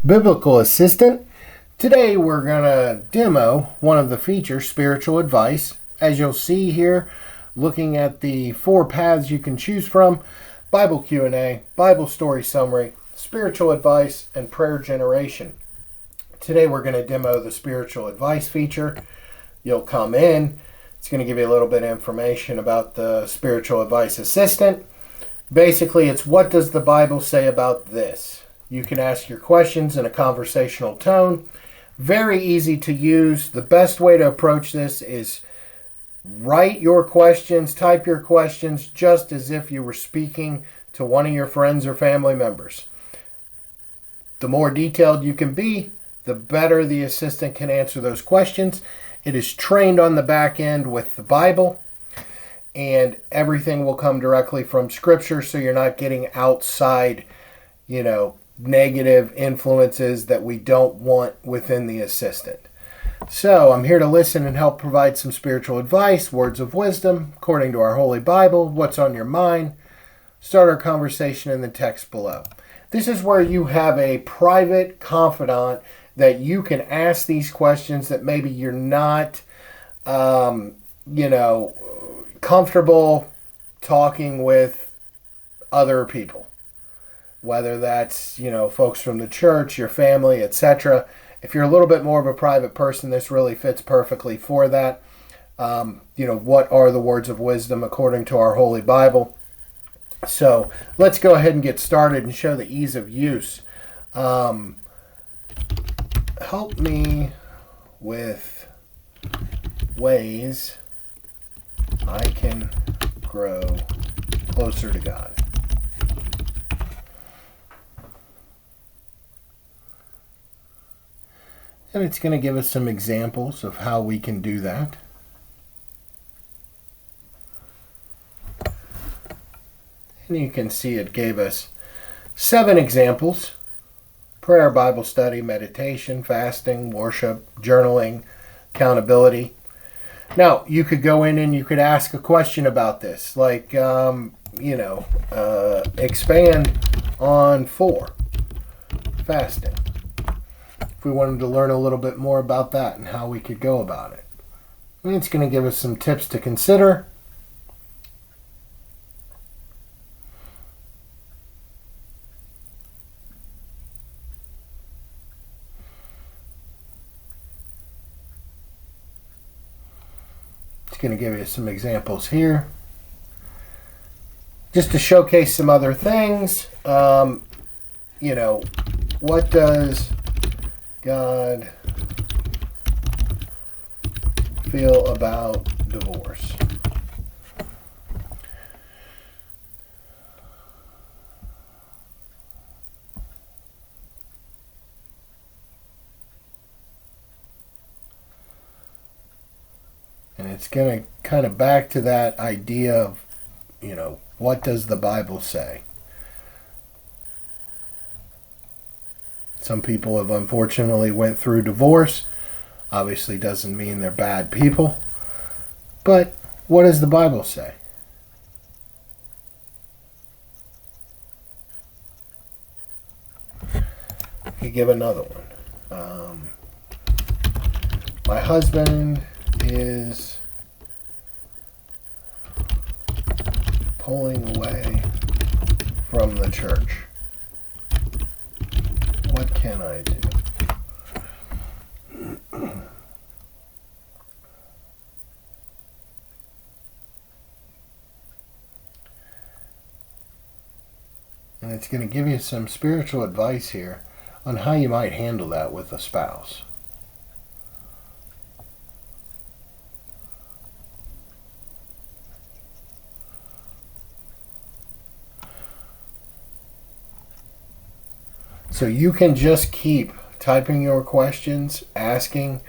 Biblical Assistant. Today we're going to demo one of the features, spiritual advice. As you'll see here, looking at the 4 paths you can choose from: Bible Q&A, Bible story summary, spiritual advice, and prayer generation. Today we're going to demo the spiritual advice feature. You'll come in. It's going to give you a little bit of information about the spiritual advice assistant. Basically, it's what does the Bible say about this? You can ask your questions in a conversational tone. Very easy to use. The best way to approach this is write your questions, type your questions just as if you were speaking to one of your friends or family members. The more detailed you can be, the better the assistant can answer those questions. It is trained on the back end with the Bible, and everything will come directly from Scripture, so you're not getting outside, negative influences that we don't want within the assistant. So I'm here to listen and help provide some spiritual advice, words of wisdom, according to our Holy Bible, what's on your mind. Start our conversation in the text below. This is where you have a private confidant that you can ask these questions that maybe you're not, comfortable talking with other people. Whether that's, folks from the church, your family, etc. If you're a little bit more of a private person, this really fits perfectly for that. What are the words of wisdom according to our Holy Bible? So let's go ahead and get started and show the ease of use. Help me with ways I can grow closer to God. And it's going to give us some examples of how we can do that. And you can see it gave us 7 examples: prayer, Bible study, meditation, fasting, worship, journaling, accountability. Now, you could go in and you could ask a question about this, like, expand on 4, fasting. If we wanted to learn a little bit more about that and how we could go about it. And it's going to give us some tips to consider. It's going to give you some examples here. Just to showcase some other things, what does God feel about divorce? And it's going to kind of back to that idea of, what does the Bible say? Some people have unfortunately went through divorce. Obviously doesn't mean they're bad people. But what does the Bible say? I could give another one. My husband is pulling away from the church. What can I do? And it's going to give you some spiritual advice here on how you might handle that with a spouse. So you can just keep typing your questions, asking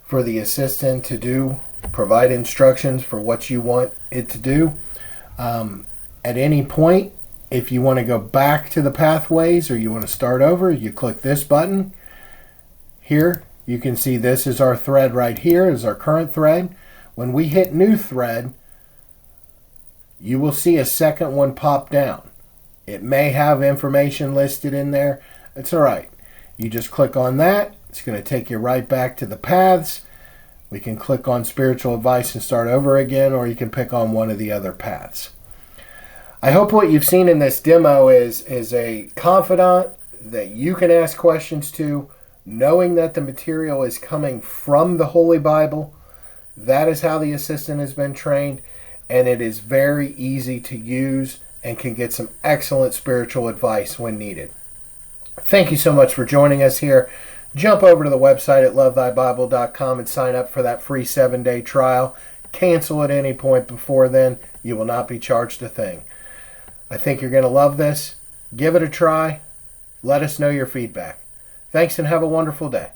for the assistant to provide instructions for what you want it to do. At any point, if you want to go back to the pathways or you want to start over, you click this button. Here, you can see this is our thread right here, is our current thread. When we hit new thread, you will see a second one pop down. It may have information listed in there. It's all right. You just click on that. It's going to take you right back to the paths. We can click on spiritual advice and start over again, or you can pick on one of the other paths. I hope what you've seen in this demo is a confidant that you can ask questions to, knowing that the material is coming from the Holy Bible. That is how the assistant has been trained, and it is very easy to use and can get some excellent spiritual advice when needed. Thank you so much for joining us here. Jump over to the website at lovethybible.com and sign up for that free 7-day trial. Cancel at any point before then. You will not be charged a thing. I think you're going to love this. Give it a try. Let us know your feedback. Thanks and have a wonderful day.